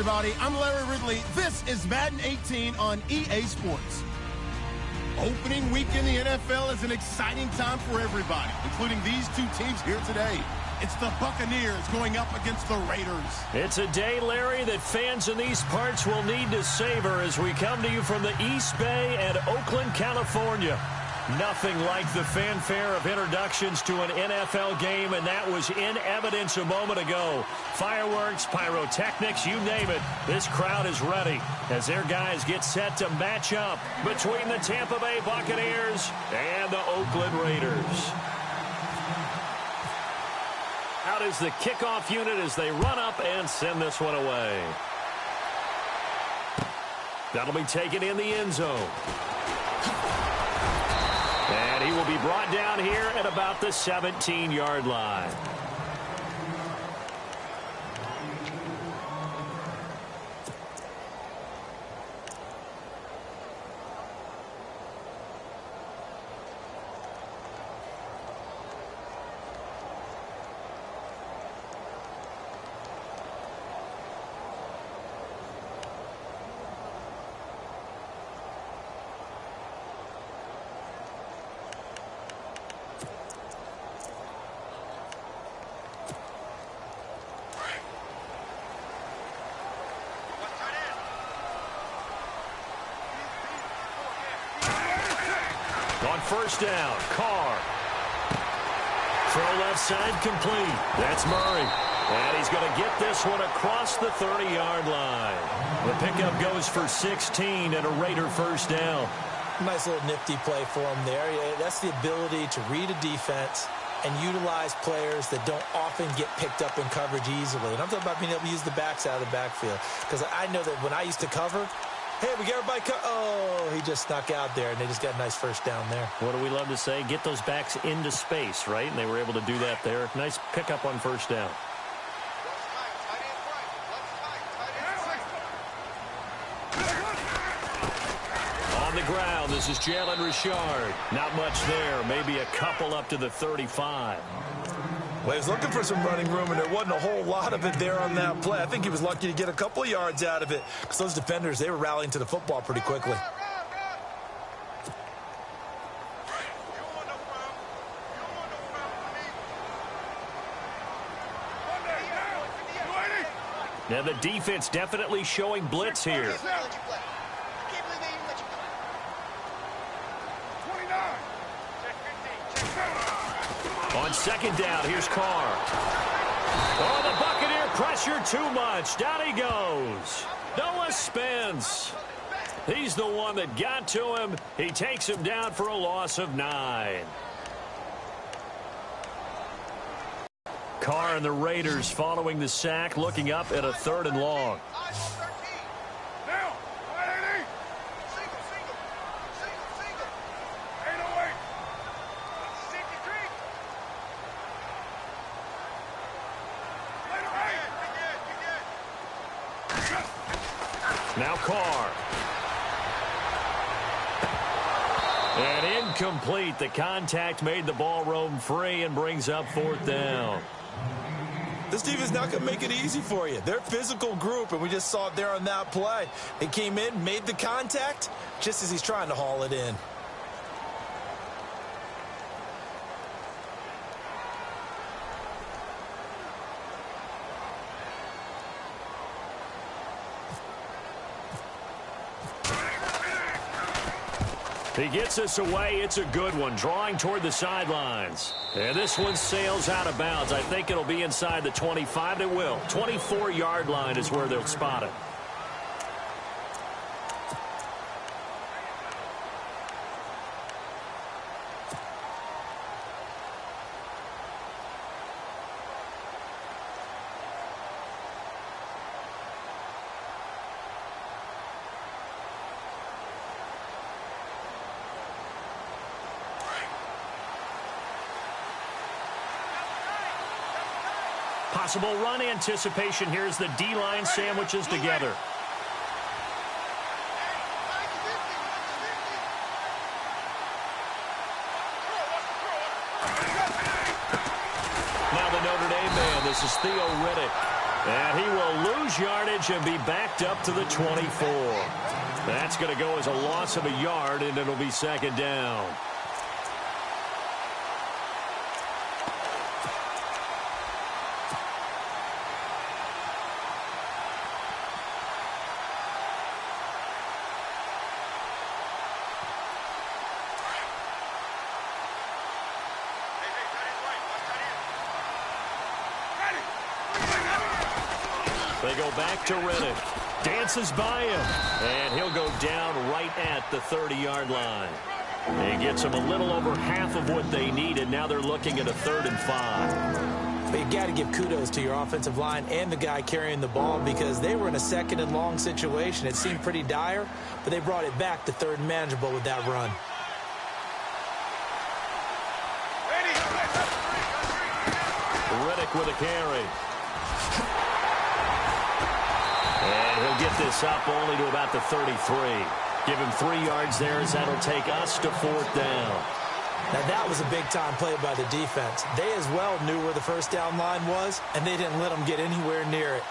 everybody. I'm Larry Ridley. This is Madden 18 on EA Sports. Opening week in the NFL is an exciting time for everybody, including these two teams here today. It's the Buccaneers going up against the Raiders. It's a day, Larry, that fans in these parts will need to savor as we come to you from the East Bay and Oakland, California. Nothing like the fanfare of introductions to an NFL game, and that was in evidence a moment ago. Fireworks, pyrotechnics, you name it. This crowd is ready as their guys get set to match up between the Tampa Bay Buccaneers and the Oakland Raiders. Out is the kickoff unit as they run up and send this one away. That'll be taken in the end zone. And he will be brought down here at about the 17-yard line. First down, Carr. Throw left side complete. That's Murray. And he's going to get this one across the 30-yard line. The pickup goes for 16 and a Raider first down. Nice little nifty play for him there. Yeah, that's the ability to read a defense and utilize players that don't often get picked up in coverage easily. And I'm talking about being able to use the backs out of the backfield. Because I know that when I used to cover, hey, we got everybody. Oh, he just snuck out there, and they just got a nice first down there. What do we love to say? Get those backs into space, right? And they were able to do that there. Nice pickup on first down. On the ground, this is Jalen Richard. Not much there. Maybe a couple up to the 35. Well, he was looking for some running room, and there wasn't a whole lot of it there on that play. I think he was lucky to get a couple of yards out of it because those defenders, they were rallying to the football pretty quickly. Now the defense definitely showing blitz here. On second down, here's Carr. Oh, the Buccaneer pressure too much. Down he goes. Noah Spence. He's the one that got to him. He takes him down for a loss of 9. Carr and the Raiders following the sack, looking up at a 3rd and long. Now Carr. And incomplete. The contact made the ball roam free and brings up 4th down. This team is not going to make it easy for you. They're a physical group, and we just saw it there on that play. He came in, made the contact, just as he's trying to haul it in. He gets us away. It's a good one, drawing toward the sidelines. And this one sails out of bounds. I think it'll be inside the 25. It will. 24-yard line is where they'll spot it. Possible run anticipation. Here's the D-line sandwiches together. Now the Notre Dame man. This is Theo Riddick. And he will lose yardage and be backed up to the 24. That's going to go as a loss of a yard, and it'll be second down. They go back to Reddick. Dances by him. And he'll go down right at the 30-yard line. He gets them a little over half of what they needed. Now they're looking at a 3rd and 5. But you got to give kudos to your offensive line and the guy carrying the ball because they were in a 2nd and long situation. It seemed pretty dire, but they brought it back to 3rd and manageable with that run. Reddick with a carry. And he'll get this up only to about the 33. Give him 3 yards there as that'll take us to 4th down. Now that was a big-time play by the defense. They as well knew where the first down line was, and they didn't let them get anywhere near it.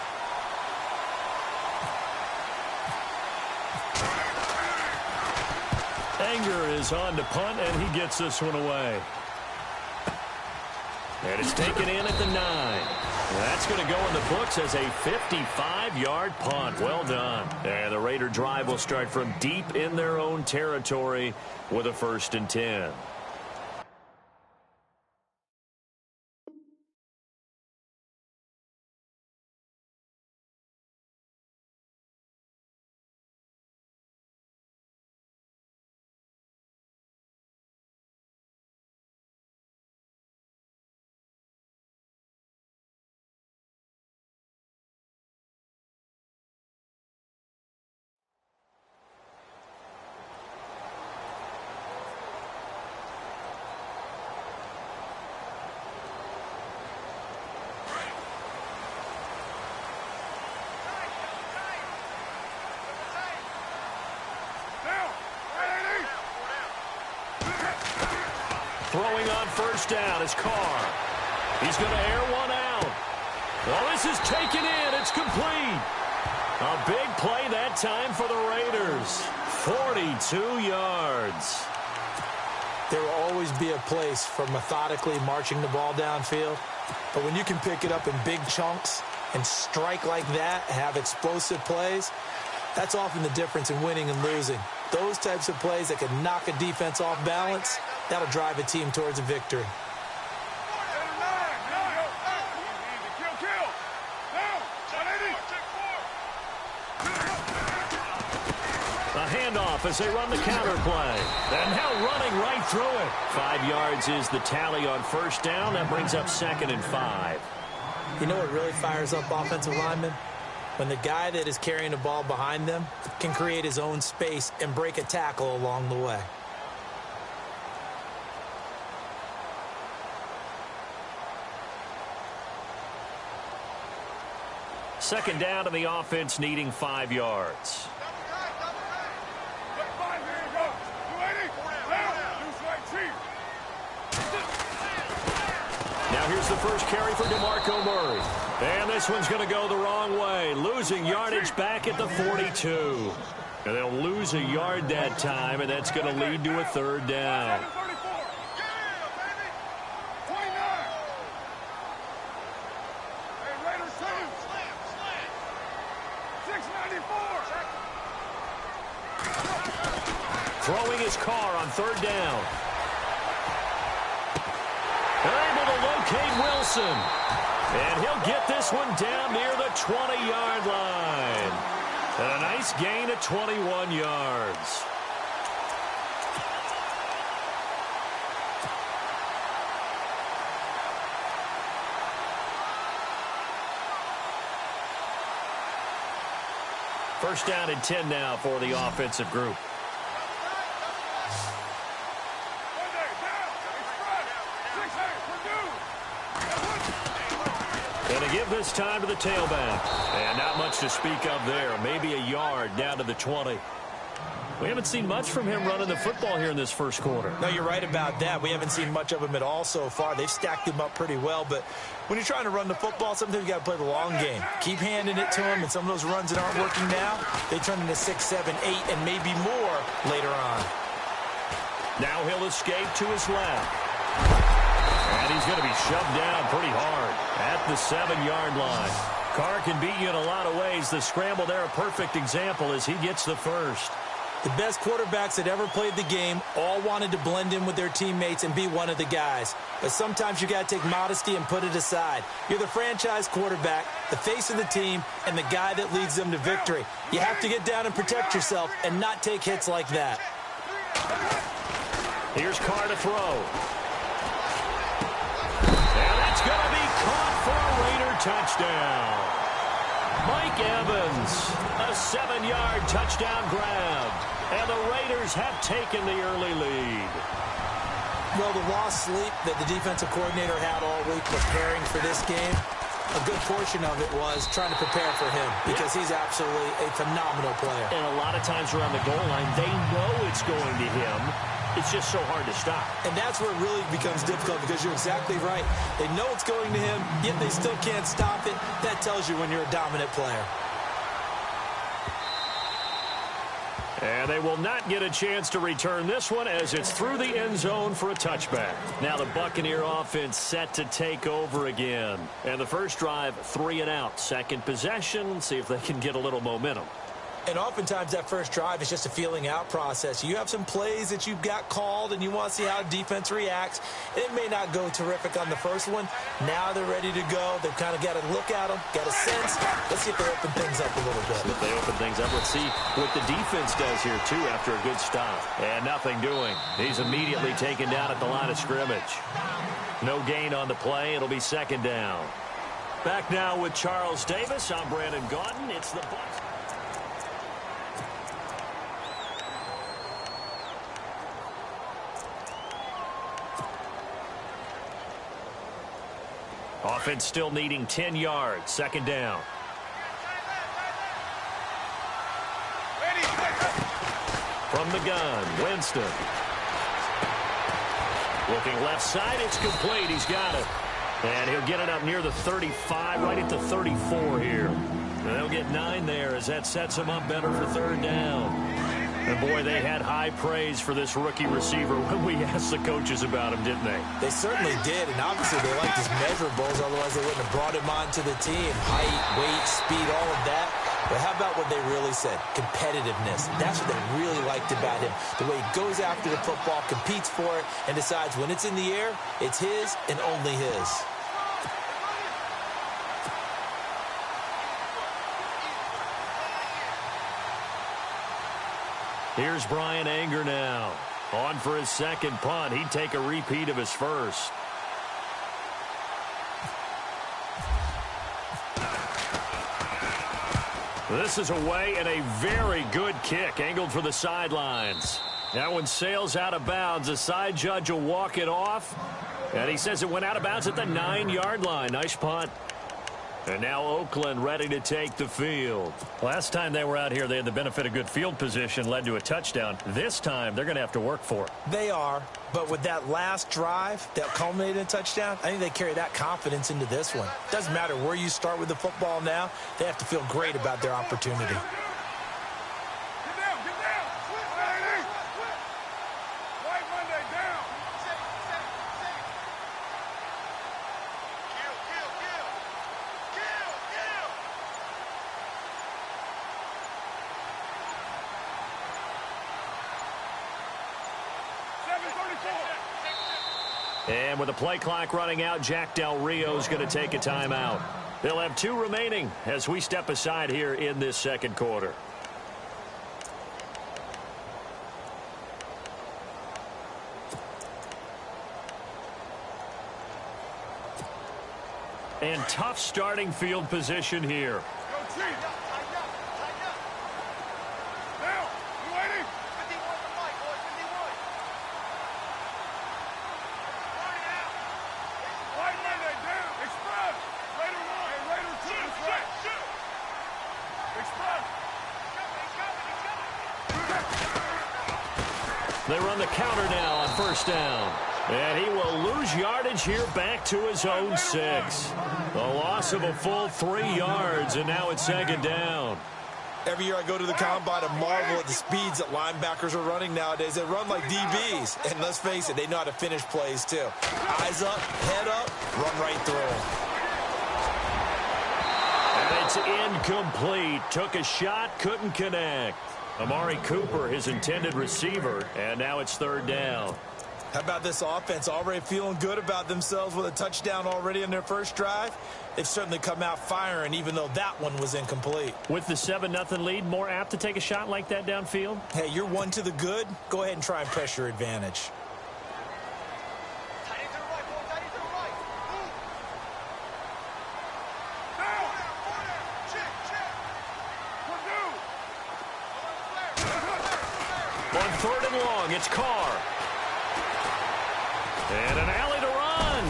Anger is on to punt, and he gets this one away. And it's taken in at the 9. That's going to go in the books as a 55-yard punt. Well done. And the Raider drive will start from deep in their own territory with a 1st and 10. Throwing on 1st down is Carr. He's going to air one out. Well, this is taken in. It's complete. A big play that time for the Raiders. 42 yards. There will always be a place for methodically marching the ball downfield. But when you can pick it up in big chunks and strike like that, have explosive plays, that's often the difference in winning and losing. Those types of plays that can knock a defense off balance, that'll drive a team towards a victory. A handoff as they run the counter play. And now running right through it. 5 yards is the tally on 1st down. That brings up 2nd and 5. You know what really fires up offensive linemen? When the guy that is carrying the ball behind them can create his own space and break a tackle along the way. Second down to the offense needing 5 yards. Now here's the first carry for DeMarco Murray. And this one's going to go the wrong way. Losing yardage back at the 42. And they'll lose a yard that time, and that's going to lead to a 3rd down. Throwing his Carr on 3rd down. They're able to locate Wilson. And he'll get this one down near the 20-yard line. And a nice gain of 21 yards. First down and 10 now for the offensive group. Going to give this time to the tailback. And not much to speak of there. Maybe a yard down to the 20. We haven't seen much from him running the football here in this first quarter. No, you're right about that. We haven't seen much of him at all so far. They've stacked him up pretty well, but when you're trying to run the football, sometimes you got to play the long game. Keep handing it to him, and some of those runs that aren't working now, they turn into 6, 7, 8, and maybe more later on. Now he'll escape to his left. And he's going to be shoved down pretty hard at the 7-yard line. Carr can beat you in a lot of ways. The scramble there, a perfect example as he gets the first. The best quarterbacks that ever played the game all wanted to blend in with their teammates and be one of the guys. But sometimes you got to take modesty and put it aside. You're the franchise quarterback, the face of the team, and the guy that leads them to victory. You have to get down and protect yourself and not take hits like that. Here's Carr to throw. And that's going to be caught for a Raider touchdown. Mike Evans, a 7-yard touchdown grab. And the Raiders have taken the early lead. Well, the lost sleep that the defensive coordinator had all week preparing for this game, a good portion of it was trying to prepare for him because he's absolutely a phenomenal player. And a lot of times around the goal line, they know it's going to him. It's just so hard to stop. And that's where it really becomes difficult because you're exactly right. They know it's going to him, yet they still can't stop it. That tells you when you're a dominant player. And they will not get a chance to return this one as it's through the end zone for a touchback. Now the Buccaneer offense set to take over again. And the first drive, 3 and out. Second possession, see if they can get a little momentum. And oftentimes that first drive is just a feeling out process. You have some plays that you've got called and you want to see how defense reacts. It may not go terrific on the first one. Now they're ready to go. They've kind of got to look at them, got a sense. Let's see if they open things up a little bit. If they open things up, let's see what the defense does here too after a good stop. And nothing doing. He's immediately taken down at the line of scrimmage. No gain on the play. It'll be second down. Back now with Charles Davis. I'm Brandon Gaudin. It's the Bucs. Offense still needing 10 yards. Second down. From the gun, Winston. Looking left side, it's complete. He's got it. And he'll get it up near the 35, right at the 34 here. And they'll get 9 there as that sets him up better for third down. And, boy, they had high praise for this rookie receiver when we asked the coaches about him, didn't they? They certainly did, and obviously they liked his measurables, otherwise they wouldn't have brought him onto the team. Height, weight, speed, all of that. But how about what they really said? Competitiveness. That's what they really liked about him. The way he goes after the football, competes for it, and decides when it's in the air, it's his and only his. Here's Brian Anger now. On for his second punt. He'd take a repeat of his first. This is away and a very good kick. Angled for the sidelines. That one sails out of bounds. The side judge will walk it off. And he says it went out of bounds at the 9-yard line. Nice punt. And now Oakland ready to take the field. Last time they were out here, they had the benefit of good field position, led to a touchdown. This time, they're going to have to work for it. They are, but with that last drive that culminated in a touchdown, I think they carry that confidence into this one. Doesn't matter where you start with the football now, they have to feel great about their opportunity. And with the play clock running out, Jack Del Rio's going to take a timeout. They'll have 2 remaining as we step aside here in this second quarter. And tough starting field position here. They run the counter now on first down. And he will lose yardage here back to his own 6. A loss of a full 3 yards, and now it's second down. Every year I go to the combine and marvel at the speeds that linebackers are running nowadays. They run like DBs. And let's face it, they know how to finish plays too. Eyes up, head up, run right through them. And it's incomplete. Took a shot, couldn't connect. Amari Cooper, his intended receiver, and now it's third down. How about this offense already feeling good about themselves with a touchdown already in their first drive? They've certainly come out firing, even though that one was incomplete. With the 7-0 lead, more apt to take a shot like that downfield? Hey, you're one to the good. Go ahead and try and press your advantage. On third and long, it's Carr. And an alley to run.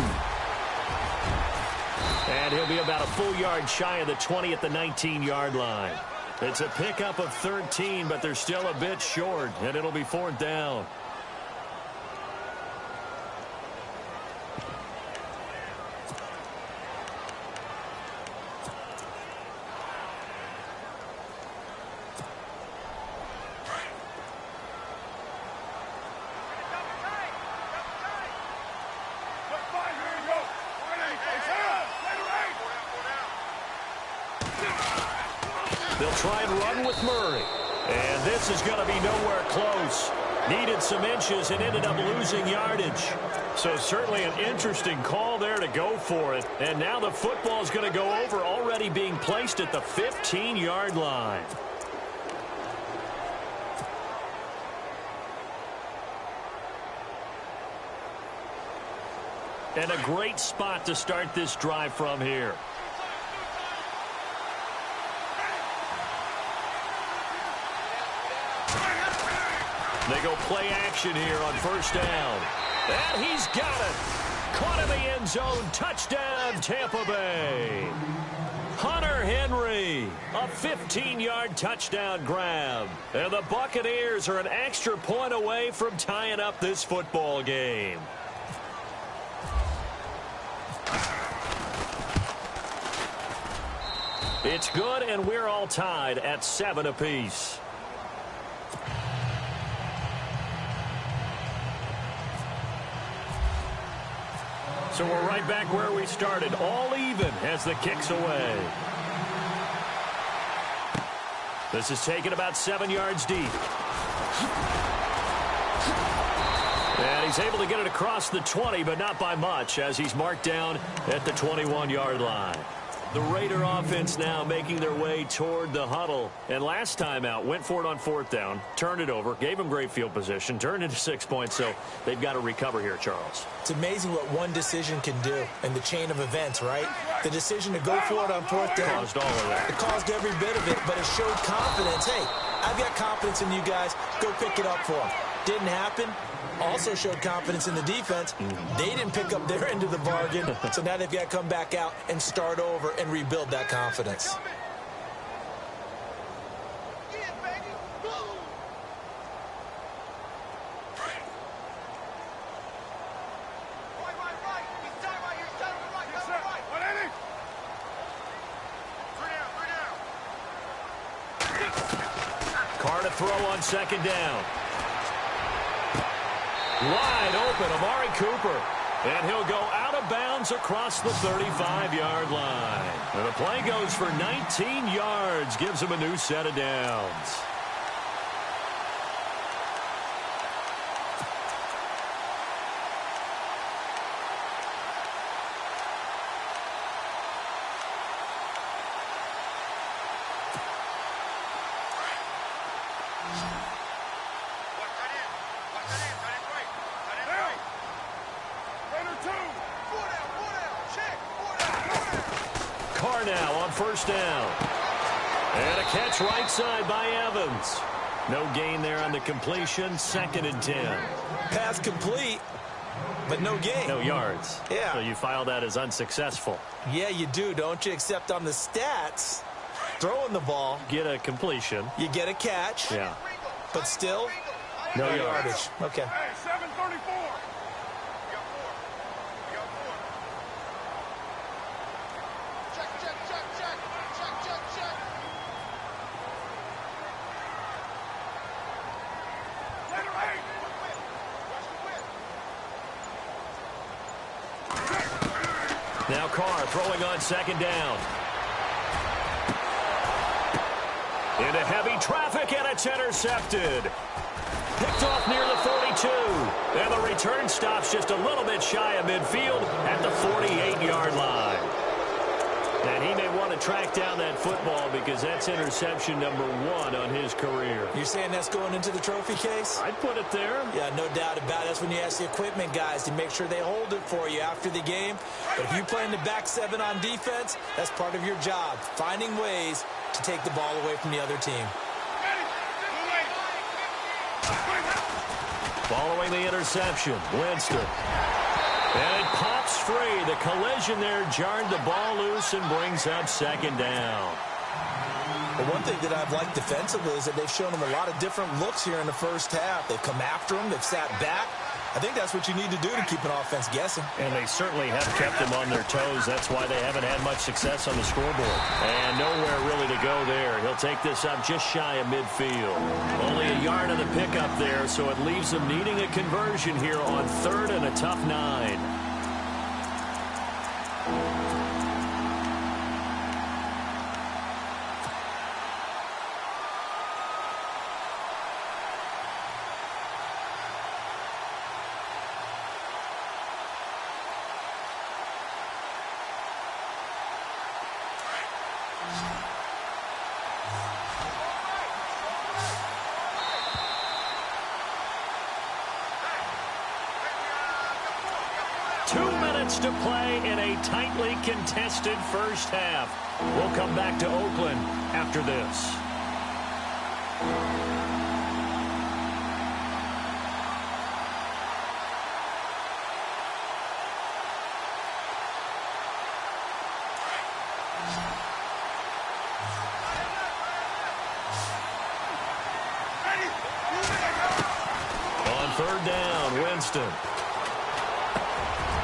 And he'll be about a full yard shy of the 20 at the 19-yard line. It's a pickup of 13, but they're still a bit short, and it'll be fourth down. They'll try and run with Murray. And this is going to be nowhere close. Needed some inches and ended up losing yardage. So certainly an interesting call there to go for it. And now the football is going to go over, already being placed at the 15-yard line. And a great spot to start this drive from here. They go play action here on first down. And he's got it. Caught in the end zone. Touchdown, Tampa Bay. Hunter Henry, a 15-yard touchdown grab. And the Buccaneers are an extra point away from tying up this football game. It's good, and we're all tied at 7 apiece. So we're right back where we started, all even as the kick's away. This is taken about 7 yards deep. And he's able to get it across the 20, but not by much, as he's marked down at the 21-yard line. The Raider offense now making their way toward the huddle. And last time out, went for it on fourth down, turned it over, gave them great field position, turned into 6 points, so they've got to recover here, Charles. It's amazing what one decision can do in the chain of events, right? The decision to go for it on fourth down caused all of that. It caused every bit of it, but it showed confidence. Hey, I've got confidence in you guys. Go pick it up for them. Didn't happen. Also showed confidence in the defense. They didn't pick up their end of the bargain, so now they've got to come back out and start over and rebuild that confidence. Carr to throw on second down. Wide open, Amari Cooper. And he'll go out of bounds across the 35-yard line. And the play goes for 19 yards, gives him a new set of downs. Carr now on first down. And a catch right side by Evans. No gain there on the completion. 2nd and 10. Pass complete, but no gain. No yards. Yeah. So you file that as unsuccessful. Yeah, you do, don't you? Except on the stats, throwing the ball. Get a completion. You get a catch. Yeah. But still, No yardage. Okay. Hey, 734. Now Carr throwing on second down. Into heavy traffic, and it's intercepted. Picked off near the 42. And the return stops just a little bit shy of midfield at the 48-yard line. And he may want to track down that football because that's interception number 1 on his career. You're saying that's going into the trophy case? I'd put it there. Yeah, no doubt about it. That's when you ask the equipment guys to make sure they hold it for you after the game. But if you play in the back 7 on defense, that's part of your job, finding ways to take the ball away from the other team. Following the interception, Winston. And it pops free. The collision there jarred the ball loose and brings up second down. Well, one thing that I've liked defensively is that they've shown them a lot of different looks here in the first half. They've come after them. They've sat back. I think that's what you need to do to keep an offense guessing. And they certainly have kept them on their toes. That's why they haven't had much success on the scoreboard. And nowhere really to go there. He'll take this up just shy of midfield. Only a yard of the pickup there, so it leaves them needing a conversion here on 3rd and a tough 9. To play in a tightly contested first half. We'll come back to Oakland after this. On 3rd down, Winston.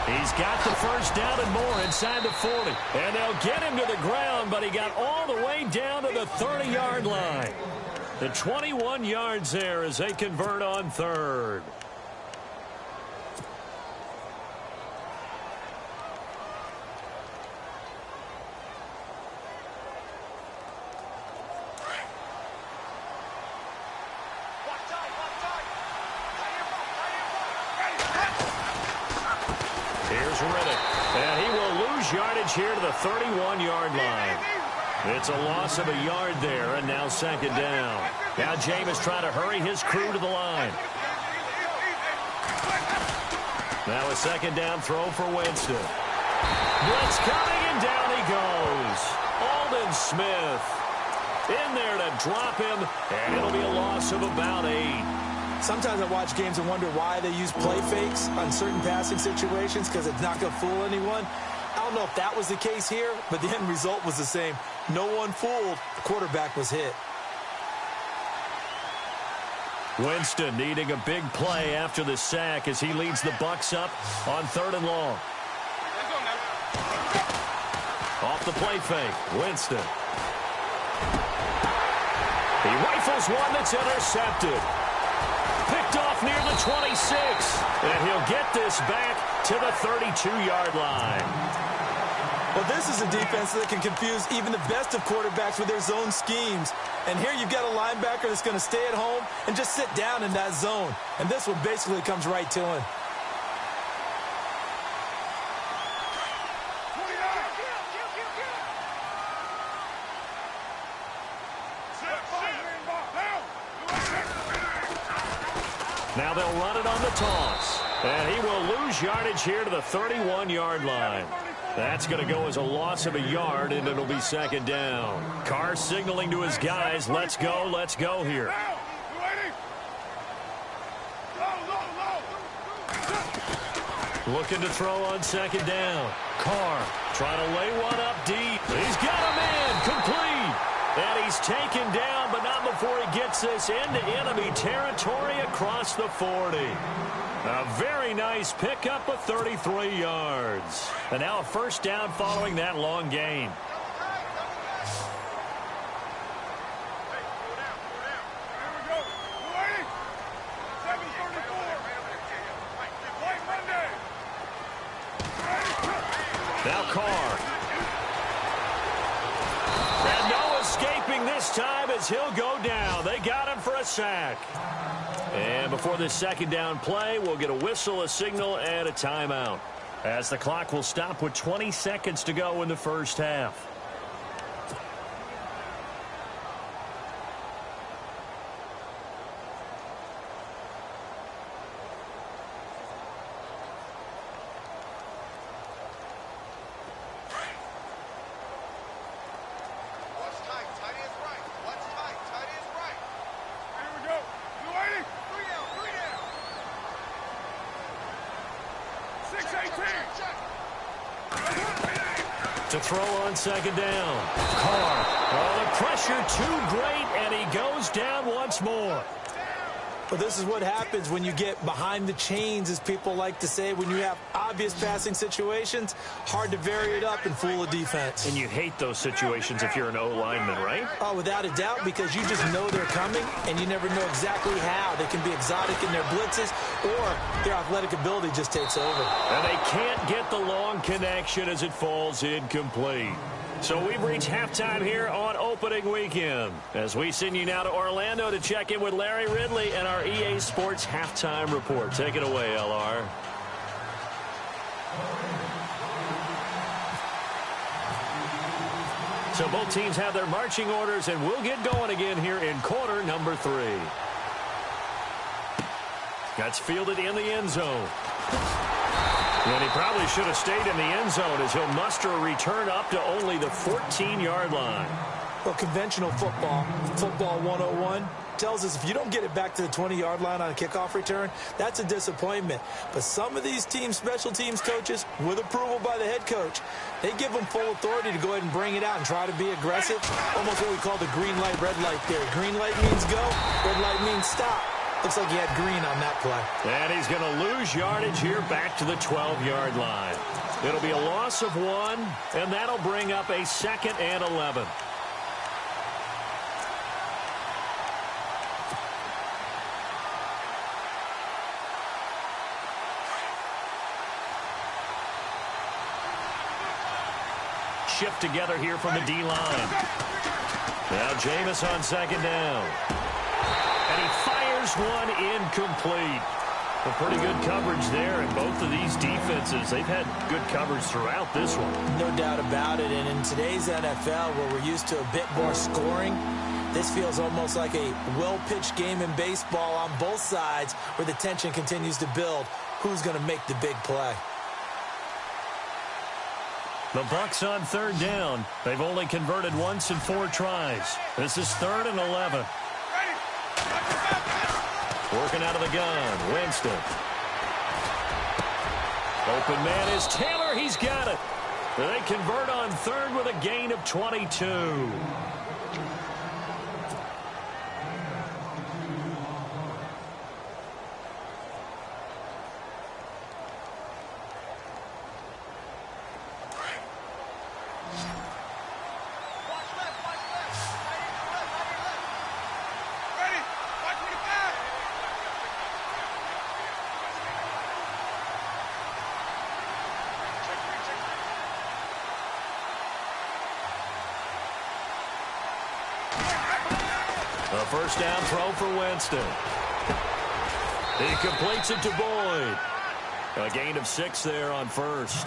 He's got the first down and more inside the 40. And they'll get him to the ground, but he got all the way down to the 30-yard line. The 21 yards there as they convert on 3rd. And he will lose yardage here to the 31-yard line. It's a loss of a yard there, and now second down. Now Jameis trying to hurry his crew to the line. Now a second down throw for Winston. Blitz coming, and down he goes. Aldon Smith in there to drop him, and it'll be a loss of about 8. Sometimes I watch games and wonder why they use play fakes on certain passing situations because it's not going to fool anyone. I don't know if that was the case here, but the end result was the same. No one fooled. The quarterback was hit. Winston needing a big play after the sack as he leads the Bucs up on 3rd and long. Off the play fake, Winston. He rifles one that's intercepted. Picked off near the 26. And he'll get this back to the 32-yard line. Well, this is a defense that can confuse even the best of quarterbacks with their zone schemes. And here you've got a linebacker that's going to stay at home and just sit down in that zone. And this one basically comes right to him. Now they'll run it on the toss. And he will lose yardage here to the 31-yard line. That's going to go as a loss of a yard, and it'll be second down. Carr signaling to his guys, let's go here. Looking to throw on second down. Carr trying to lay one up deep. He's got a man complete. And he's taken down, but not before he gets this into enemy territory across the 40. A very nice pickup of 33 yards. And now a first down following that long gain. Now Carr. And no escaping this time as he'll go down. They got him for a sack. And before this second down play, we'll get a whistle, a signal, and a timeout, as the clock will stop with 20 seconds to go in the first half. To throw on second down. Carr. Oh, the pressure too great, and he goes down once more. Well, this is what happens when you get behind the chains, as people like to say. When you have obvious passing situations, hard to vary it up and fool a defense. And you hate those situations if you're an O-lineman, right? Oh, without a doubt, because you just know they're coming, and you never know exactly how. They can be exotic in their blitzes, or their athletic ability just takes over. And they can't get the long connection as it falls incomplete. So we've reached halftime here on opening weekend, as we send you now to Orlando to check in with Larry Ridley and our EA Sports halftime report. Take it away, LR. So both teams have their marching orders, and we'll get going again here in quarter number 3. That's fielded in the end zone. And he probably should have stayed in the end zone, as he'll muster a return up to only the 14-yard line. Well, conventional football 101, tells us if you don't get it back to the 20-yard line on a kickoff return, that's a disappointment. But some of these teams, special teams coaches, with approval by the head coach, they give them full authority to go ahead and bring it out and try to be aggressive. Almost what we call the green light, red light theory. Green light means go, red light means stop. Looks like he had green on that play. And he's going to lose yardage here back to the 12-yard line. It'll be a loss of 1, and that'll bring up a 2nd and 11. Shift together here from the D-line. Now Jameis on second down. And he fires one incomplete. A pretty good coverage there, and both of these defenses, they've had good coverage throughout this one. No doubt about it, and in today's NFL, where we're used to a bit more scoring, this feels almost like a well-pitched game in baseball on both sides, where the tension continues to build. Who's going to make the big play? The Bucs on third down. They've only converted once in 4 tries. This is 3rd and 11. Working out of the gun, Winston. Open man is Taylor. He's got it. They convert on 3rd with a gain of 22. A first down throw for Winston. He completes it to Boyd. A gain of 6 there on first.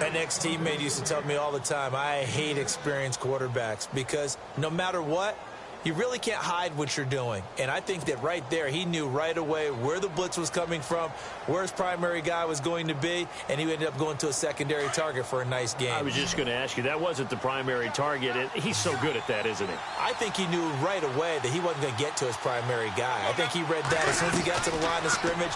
An ex-teammate used to tell me all the time, I hate experienced quarterbacks because no matter what, you really can't hide what you're doing. And I think that right there, he knew right away where the blitz was coming from, where his primary guy was going to be, and he ended up going to a secondary target for a nice game. I was just going to ask you, that wasn't the primary target. He's so good at that, isn't he? I think he knew right away that he wasn't going to get to his primary guy. I think he read that as soon as he got to the line of scrimmage,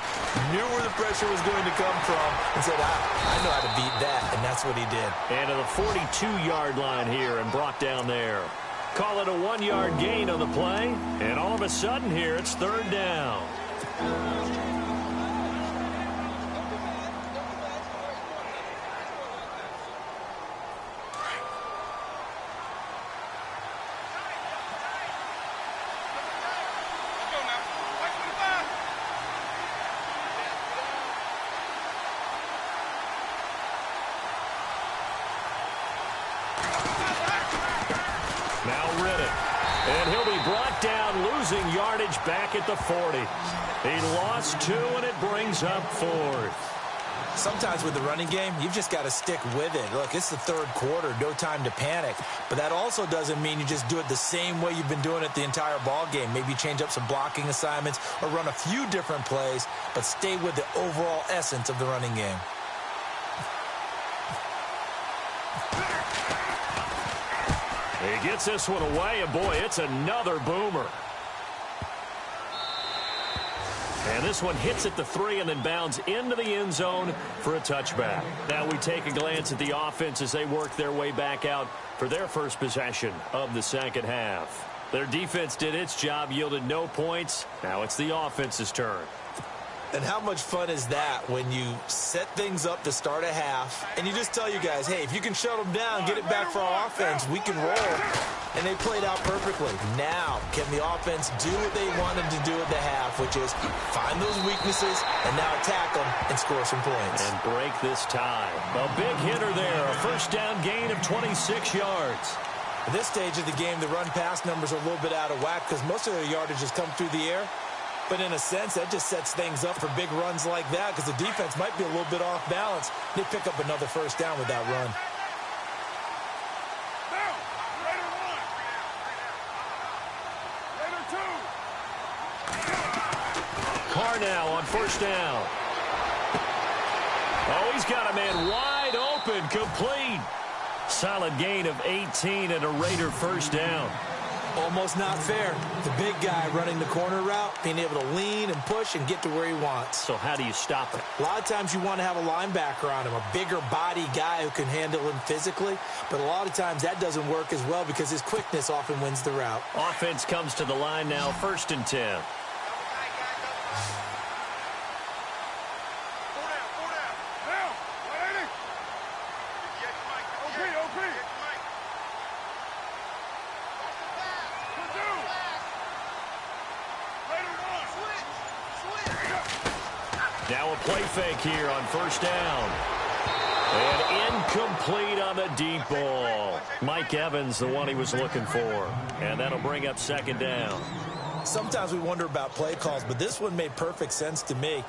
knew where the pressure was going to come from, and said, I know how to beat that, and that's what he did. And to the 42-yard line here and brought down there. Call it a 1-yard gain on the play. And all of a sudden here, it's third down. And he'll be brought down, losing yardage back at the 40. He lost 2, and it brings up 4th. Sometimes with the running game, you've just got to stick with it. Look, it's the third quarter, no time to panic. But that also doesn't mean you just do it the same way you've been doing it the entire ball game. Maybe change up some blocking assignments or run a few different plays, but stay with the overall essence of the running game. He gets this one away, and boy, it's another boomer. And this one hits at the 3 and then bounds into the end zone for a touchback. Now we take a glance at the offense as they work their way back out for their first possession of the second half. Their defense did its job, yielded no points. Now it's the offense's turn. And how much fun is that when you set things up to start a half and you just tell you guys, hey, if you can shut them down, get it back for our offense, we can roll. And they played out perfectly. Now, can the offense do what they wanted to do at the half, which is find those weaknesses and now attack them and score some points. And break this tie. A big hitter there, a first down gain of 26 yards. At this stage of the game, the run-pass numbers are a little bit out of whack because most of their yardage has come through the air. But in a sense, that just sets things up for big runs like that because the defense might be a little bit off balance. They pick up another first down with that run. Carr now on first down. Oh, he's got a man wide open, complete. Solid gain of 18 and a Raider first down. Almost not fair. The big guy running the corner route, being able to lean and push and get to where he wants. So how do you stop it? A lot of times you want to have a linebacker on him, a bigger body guy who can handle him physically. But a lot of times that doesn't work as well because his quickness often wins the route. Offense comes to the line now, 1st and 10. Now a play fake here on first down. And incomplete on the deep ball. Mike Evans, the one he was looking for. And that'll bring up 2nd down. Sometimes we wonder about play calls, but this one made perfect sense to me.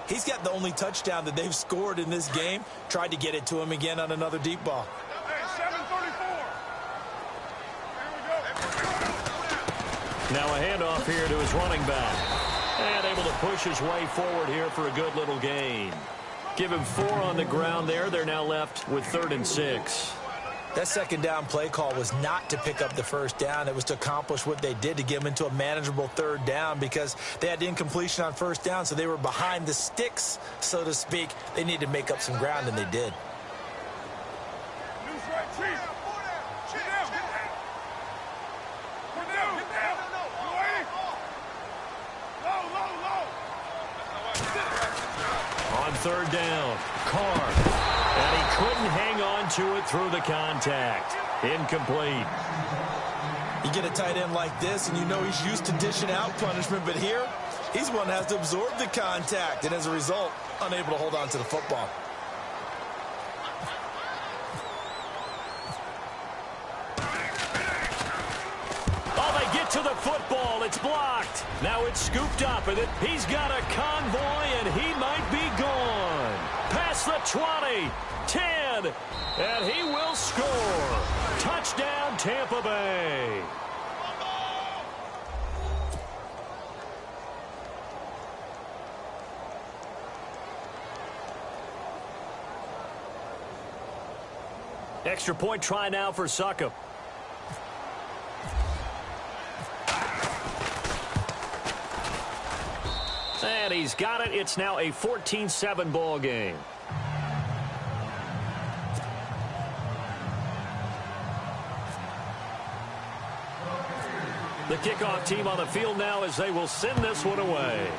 He's got the only touchdown that they've scored in this game. Tried to get it to him again on another deep ball. Now a handoff here to his running back. And able to push his way forward here for a good little gain. Give him 4 on the ground there. They're now left with 3rd and 6. That 2nd down play call was not to pick up the first down. It was to accomplish what they did to get them into a manageable 3rd down because they had incompletion on first down, so they were behind the sticks, so to speak. They needed to make up some ground, and they did. On 3rd down, Carr. And he couldn't hang on to it through the contact. Incomplete. You get a tight end like this, and you know he's used to dishing out punishment, but here, he's one that has to absorb the contact, and as a result, unable to hold on to the football. To the football, it's blocked. Now it's scooped up, and he's got a convoy, and he might be gone. Past the 20, 10, and he will score. Touchdown, Tampa Bay. Extra point try now for Succop. And he's got it. It's now a 14-7 ball game. The kickoff team on the field now as they will send this one away.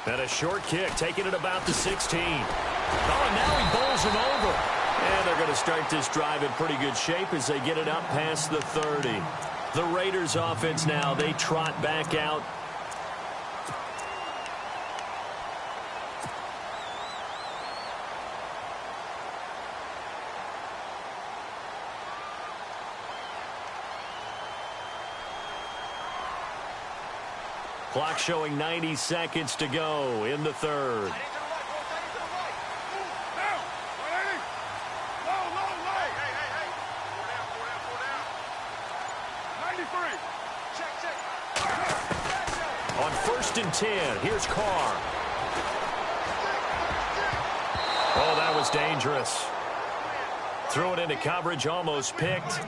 And a short kick, taking it about the 16. Oh, and now he bowls him over. And they're going to start this drive in pretty good shape as they get it up past the 30. The Raiders offense now, they trot back out. Clock showing 90 seconds to go in the third. On 1st and 10, here's Carr. Oh, that was dangerous. Threw it into coverage, almost picked,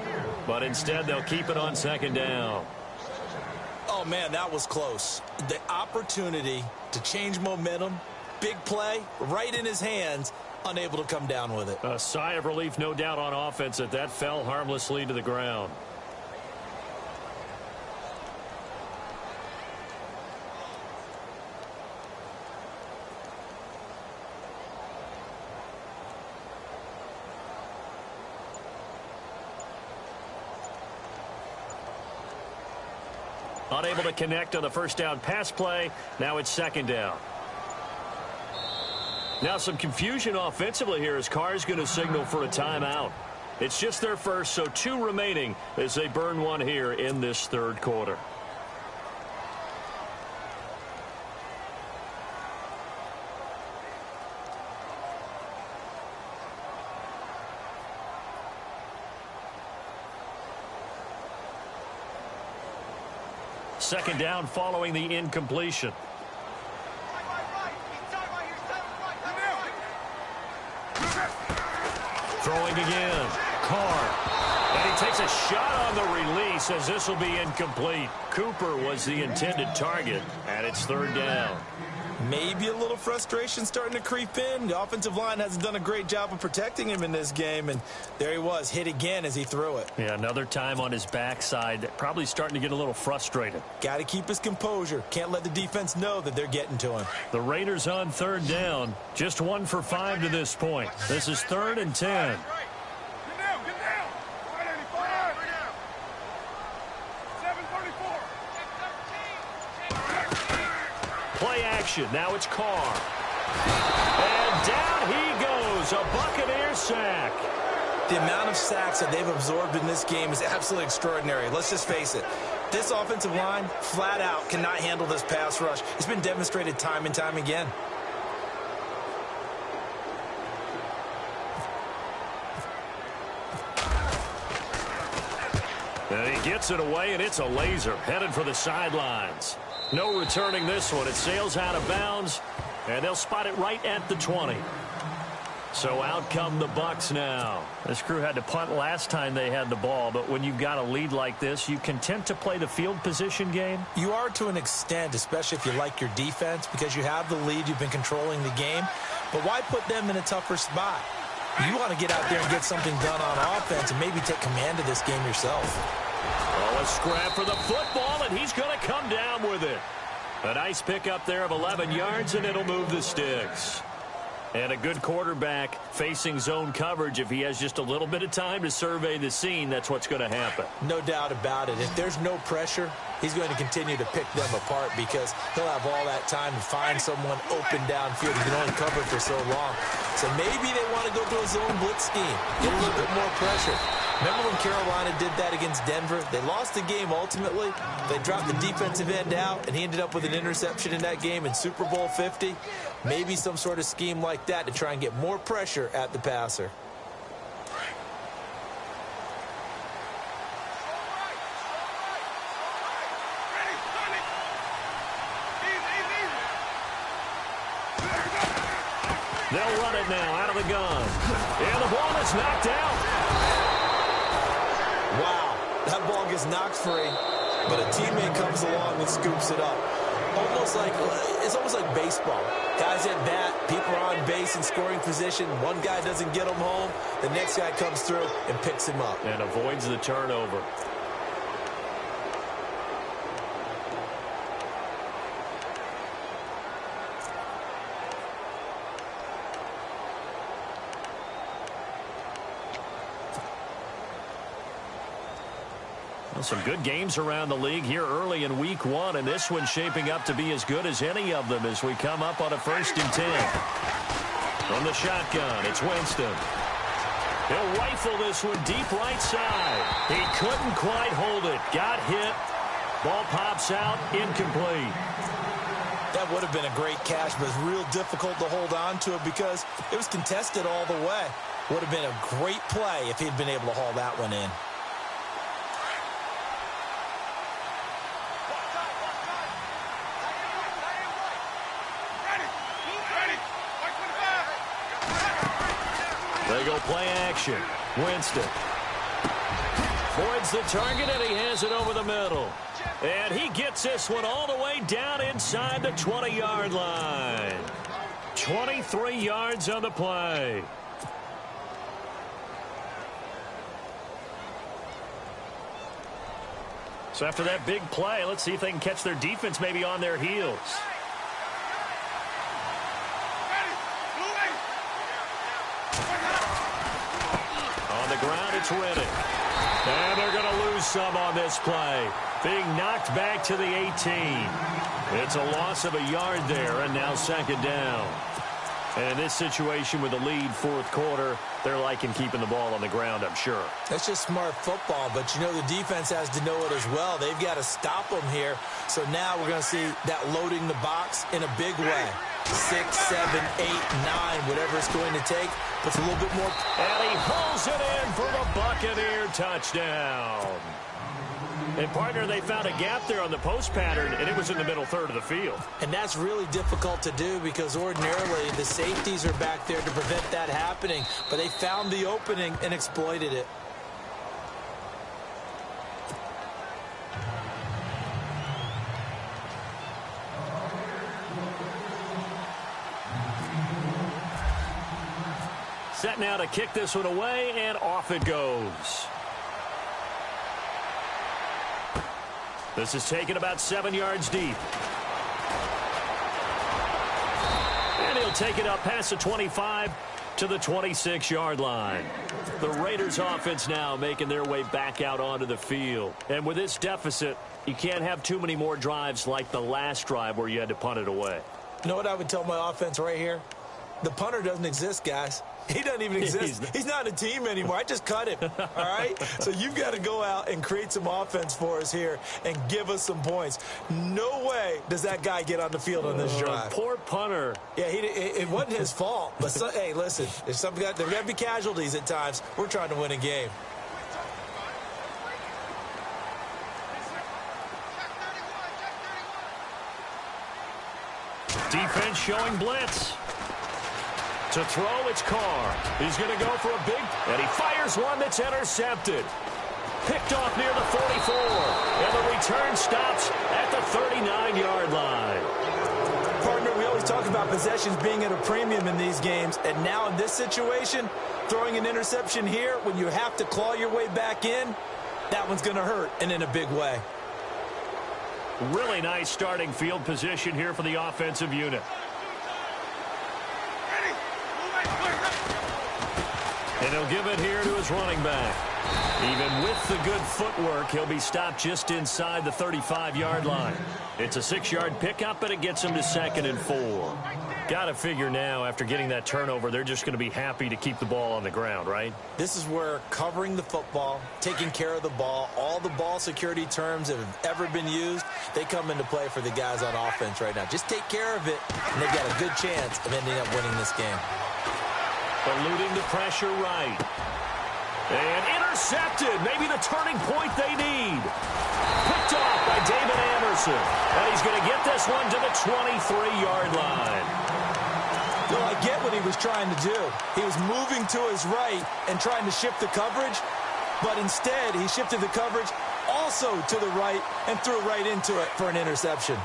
but instead they'll keep it on 2nd down. Oh, man, that was close. The opportunity to change momentum, big play, right in his hands, unable to come down with it. A sigh of relief, no doubt, on offense that fell harmlessly to the ground. Unable to connect on the 1st down pass play. Now it's 2nd down. Now some confusion offensively here as Carr's going to signal for a timeout. It's just their first, so 2 remaining as they burn one here in this 3rd quarter. Second down following the incompletion. Throwing again. Carr. And he takes a shot on the release as this will be incomplete. Cooper was the intended target, and it's 3rd down. Maybe a little frustration starting to creep in. The offensive line hasn't done a great job of protecting him in this game, and there he was, hit again as he threw it. Yeah, another time on his backside, probably starting to get a little frustrated. Got to keep his composure. Can't let the defense know that they're getting to him. The Raiders on 3rd down, just 1 for 5 to this point. This is 3rd and 10. Play action. Now it's Carr. And down he goes. A Buccaneer sack. The amount of sacks that they've absorbed in this game is absolutely extraordinary. Let's just face it. This offensive line, flat out, cannot handle this pass rush. It's been demonstrated time and time again. And he gets it away, and it's a laser. Headed for the sidelines. No returning this one. It sails out of bounds, and they'll spot it right at the 20. So out come the Bucs now. This crew had to punt last time they had the ball, but when you've got a lead like this, you content to play the field position game? You are to an extent, especially if you like your defense, because you have the lead, you've been controlling the game. But why put them in a tougher spot? You want to get out there and get something done on offense and maybe take command of this game yourself. Oh, a scrap for the football, and he's going to come down with it. A nice pickup there of 11 yards, and it'll move the sticks. And a good quarterback facing zone coverage. If he has just a little bit of time to survey the scene, that's what's going to happen. No doubt about it. If there's no pressure, he's going to continue to pick them apart because he'll have all that time to find someone open downfield. He can only cover for so long. So maybe they want to go to a zone blitz scheme, get a little bit more pressure. Remember when Carolina did that against Denver? They lost the game ultimately. They dropped the defensive end out, and he ended up with an interception in that game in Super Bowl 50. Maybe some sort of scheme like that to try and get more pressure at the passer. They'll run it now out of the gun. And the ball is knocked out. Wow, that ball gets knocked free, but a teammate comes along and scoops it up. It's almost like baseball. Guys at bat, people are on base in scoring position. One guy doesn't get them home. The next guy comes through and picks him up. And avoids the turnover. Well, some good games around the league here early in week 1, and this one's shaping up to be as good as any of them as we come up on a 1st and 10. From the shotgun, it's Winston. He'll rifle this one deep right side. He couldn't quite hold it. Got hit. Ball pops out, incomplete. That would have been a great catch, but it's real difficult to hold on to it because it was contested all the way. Would have been a great play if he'd been able to haul that one in. They go play action. Winston voids the target, and he has it over the middle. And he gets this one all the way down inside the 20-yard line. 23 yards on the play. So after that big play, let's see if they can catch their defense maybe on their heels. On the ground, it's Riddick. And they're going to lose some on this play. Being knocked back to the 18. It's a loss of a yard there, and now 2nd down. And in this situation with the lead 4th quarter, they're liking keeping the ball on the ground, I'm sure. That's just smart football, but you know the defense has to know it as well. They've got to stop them here. So now we're going to see that loading the box in a big way. 6, 7, 8, 9, whatever it's going to take. Puts a little bit more. And he hauls it in for the Buccaneer touchdown. And, partner, they found a gap there on the post pattern, and it was in the middle third of the field. And that's really difficult to do because ordinarily the safeties are back there to prevent that happening. But they found the opening and exploited it. Set now to kick this one away, and off it goes. This is taken about 7 yards deep. And he'll take it up past the 25 to the 26-yard line. The Raiders offense now making their way back out onto the field. And with this deficit, you can't have too many more drives like the last drive where you had to punt it away. You know what I would tell my offense right here? The punter doesn't exist, guys. He doesn't even exist. He's not a team anymore. I just cut him, all right? So you've got to go out and create some offense for us here and give us some points. No way does that guy get on the field on this drive. Poor punter. Yeah, it wasn't his fault. But, hey, listen, there's got to be casualties at times. We're trying to win a game. Defense showing blitz. To throw, it's Carr. He's going to go for a big, and he fires one that's intercepted. Picked off near the 44, and the return stops at the 39-yard line. Partner, we always talk about possessions being at a premium in these games, and now in this situation, throwing an interception here when you have to claw your way back in, that one's going to hurt, and in a big way. Really nice starting field position here for the offensive unit. And he'll give it here to his running back. Even with the good footwork, he'll be stopped just inside the 35-yard line. It's a 6-yard pickup, and it gets him to 2nd and 4. Got to figure now, after getting that turnover, they're just going to be happy to keep the ball on the ground, right? This is where covering the football, taking care of the ball, all the ball security terms that have ever been used, they come into play for the guys on offense right now. Just take care of it, and they've got a good chance of ending up winning this game. Eluding the pressure right. And intercepted. Maybe the turning point they need. Picked off by David Anderson. And he's going to get this one to the 23-yard line. Well, I get what he was trying to do. He was moving to his right and trying to shift the coverage. But instead, he shifted the coverage also to the right and threw right into it for an interception.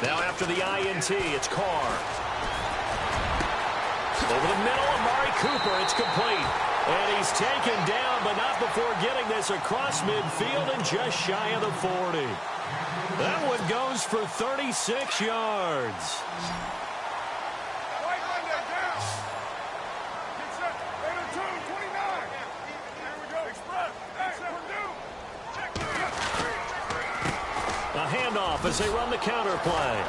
Now after the INT, it's Carr. Over the middle, Amari Cooper. It's complete. And he's taken down, but not before getting this across midfield and just shy of the 40. That one goes for 36 yards. off as they run the counter play.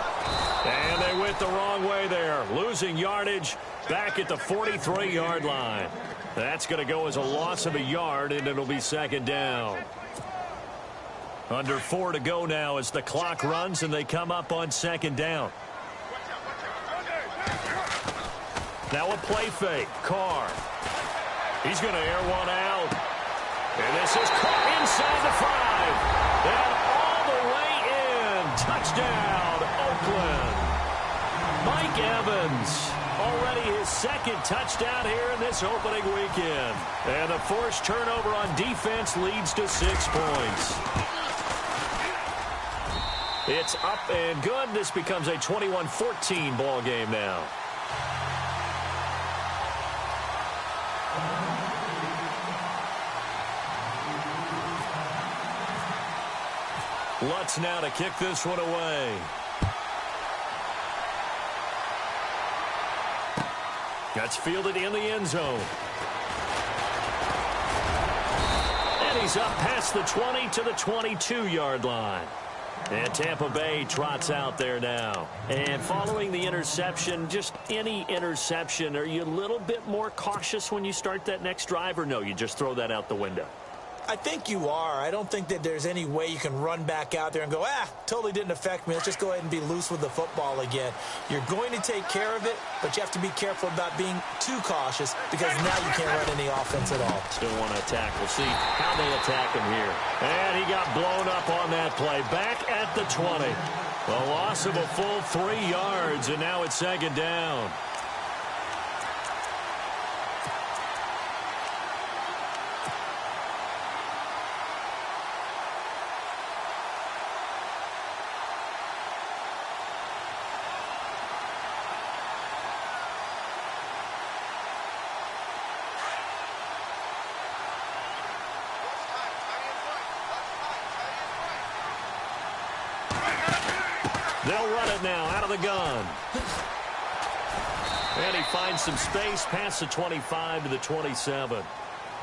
And they went the wrong way there, losing yardage back at the 43-yard line. That's going to go as a loss of a yard, and it'll be second down. Under 4 to go now as the clock runs, and they come up on second down. Now a play fake. Carr. He's going to air one out. And this is caught inside the 5. And all the way in. Touchdown, Oakland. Mike Evans. Already his second touchdown here in this opening weekend. And the forced turnover on defense leads to 6 points. It's up and good. This becomes a 21-14 ball game now. Lutz now to kick this one away. That's fielded in the end zone. And he's up past the 20 to the 22-yard line. And Tampa Bay trots out there now. And following the interception, just any interception, are you a little bit more cautious when you start that next drive, or no, you just throw that out the window? I think you are. I don't think that there's any way you can run back out there and go, totally didn't affect me. Let's just go ahead and be loose with the football again. You're going to take care of it, but you have to be careful about being too cautious because now you can't run any offense at all. Still want to attack. We'll see how they attack him here. And he got blown up on that play. Back at the 20. A loss of a full 3 yards, and now it's second down. They'll run it now out of the gun. And he finds some space past the 25 to the 27.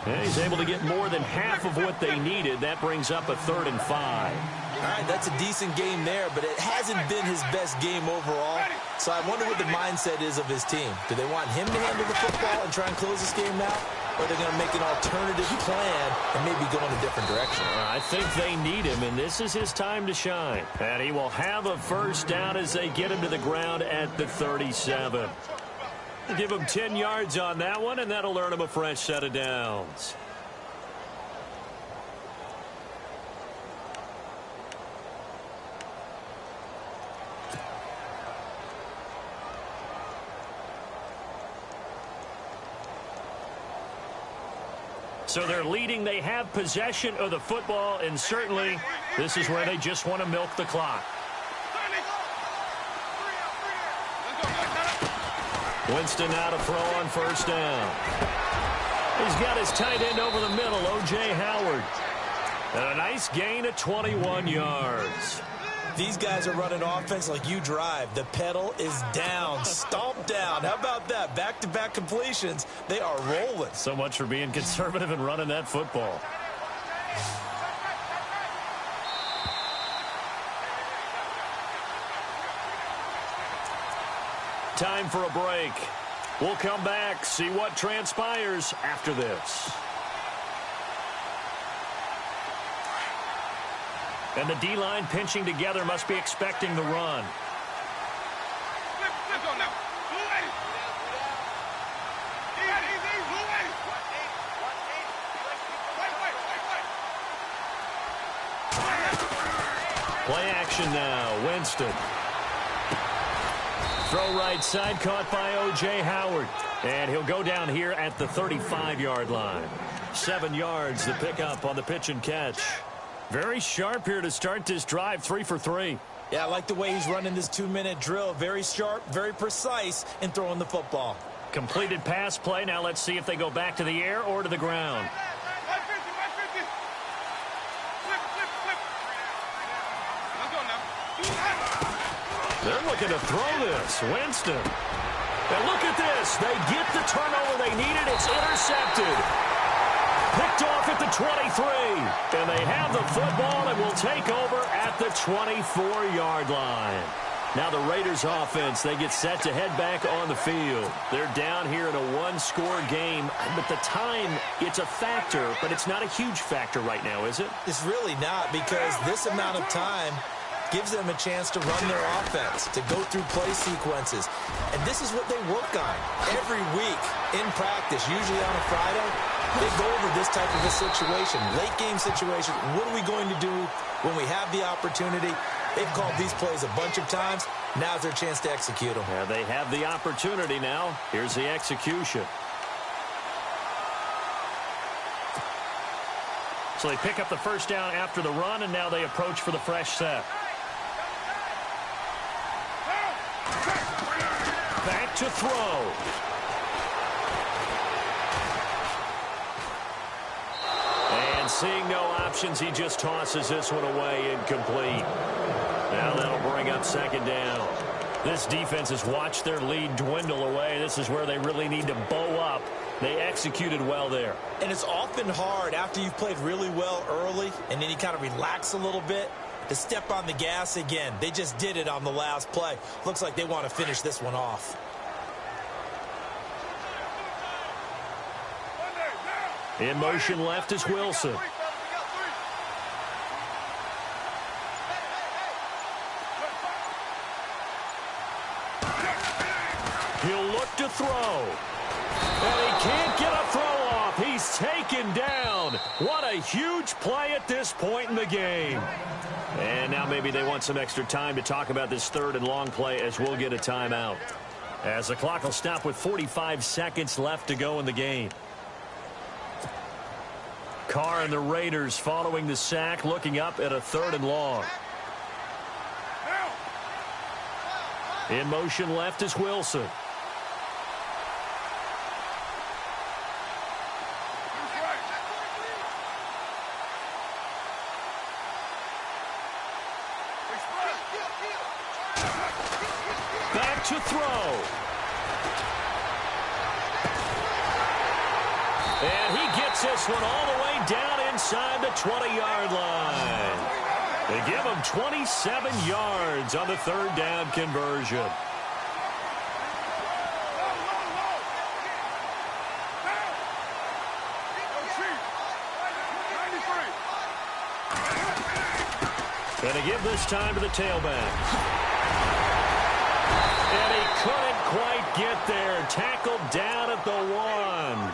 And he's able to get more than half of what they needed. That brings up a 3rd and 5. All right, that's a decent game there, but it hasn't been his best game overall. So I wonder what the mindset is of his team. Do they want him to handle the football and try and close this game out? Or are they going to make an alternative plan and maybe go in a different direction? I think they need him, and this is his time to shine. And he will have a first down as they get him to the ground at the 37. Give him 10 yards on that one, and that'll earn him a fresh set of downs. So they're leading. They have possession of the football, and certainly this is where they just want to milk the clock. Winston now to throw on first down. He's got his tight end over the middle, O.J. Howard. And a nice gain of 21 yards. These guys are running offense like you drive. The pedal is down, stomp down. How about that? Back-to-back completions. They are rolling. So much for being conservative and running that football. Time for a break. We'll come back, see what transpires after this. And the D-line pinching together, must be expecting the run. Play action now, Winston. Throw right side, caught by O.J. Howard. And he'll go down here at the 35-yard line. 7 yards to pick up on the pitch and catch. Very sharp here to start this drive, 3 for 3. Yeah, I like the way he's running this 2-minute drill. Very sharp, very precise in throwing the football. Completed pass play. Now let's see if they go back to the air or to the ground. They're looking to throw this. Winston. And look at this. They get the turnover they needed. It's intercepted. Picked off at the 23. And they have the football and will take over at the 24-yard line. Now the Raiders offense, they get set to head back on the field. They're down here in a one-score game. But the time, it's a factor, but it's not a huge factor right now, is it? It's really not, because this amount of time gives them a chance to run their offense, to go through play sequences. And this is what they work on every week in practice, usually on a Friday. They go over this type of a situation, late game situation. What are we going to do when we have the opportunity? They've called these plays a bunch of times. Now's their chance to execute them. Yeah, they have the opportunity now. Here's the execution. So they pick up the first down after the run, and now they approach for the fresh set. Back to throw. And seeing no options, he just tosses this one away, incomplete. Now that'll bring up second down. This defense has watched their lead dwindle away. This is where they really need to bow up. They executed well there. And it's often hard after you've played really well early and then you kind of relax a little bit to step on the gas again. They just did it on the last play. Looks like they want to finish this one off. In motion left is Wilson. He'll look to throw. And he can't get a throw off. He's taken down. What a huge play at this point in the game. And now maybe they want some extra time to talk about this third and long play, as we'll get a timeout. As the clock will stop with 45 seconds left to go in the game. Carr and the Raiders following the sack, looking up at a third and long. In motion left is Wilson. Back to throw. And he gets this one all the way down inside the 20-yard line. They give him 27 yards on the third down conversion. Going to give this time to the tailback. And he couldn't quite get there. Tackled down at the 1.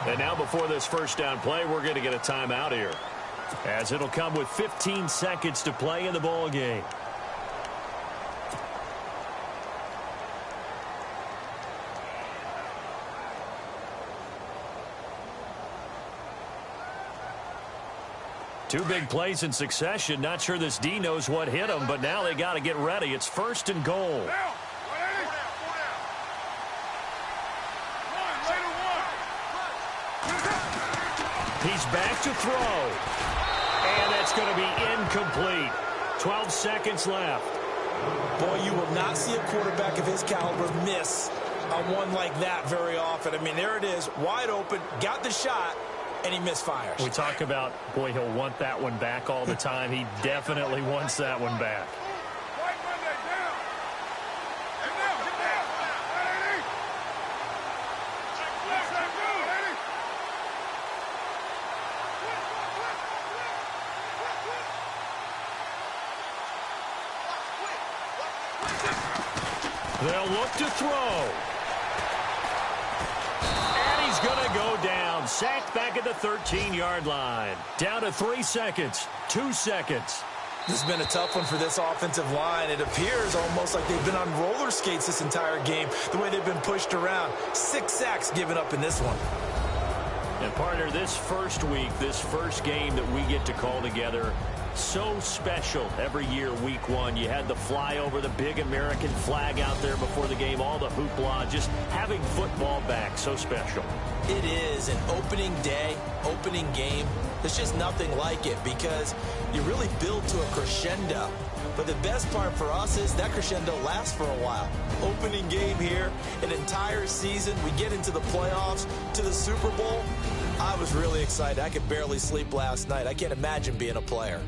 And now before this first down play, we're going to get a timeout here, as it'll come with 15 seconds to play in the ball game. Two big plays in succession. Not sure this D knows what hit him, but now they got to get ready. It's first and goal. He's back to throw. And that's going to be incomplete. 12 seconds left. Boy, you will not see a quarterback of his caliber miss on one like that very often. I mean, there it is, wide open, got the shot, and he misfires. We talk about, boy, he'll want that one back all the time. He definitely wants that one back. They'll look to throw. And he's going to go down. Sacked back at the 13-yard line. Down to 3 seconds. 2 seconds. This has been a tough one for this offensive line. It appears almost like they've been on roller skates this entire game, the way they've been pushed around. 6 sacks given up in this one. And partner, this first week, this first game that we get to call together, so special every year, week one. You had the flyover, the big American flag out there before the game, all the hoopla, just having football back, so special. It is an opening day, opening game. There's just nothing like it because you really build to a crescendo. But the best part for us is that crescendo lasts for a while. Opening game here, an entire season. We get into the playoffs, to the Super Bowl. I was really excited. I could barely sleep last night. I can't imagine being a player.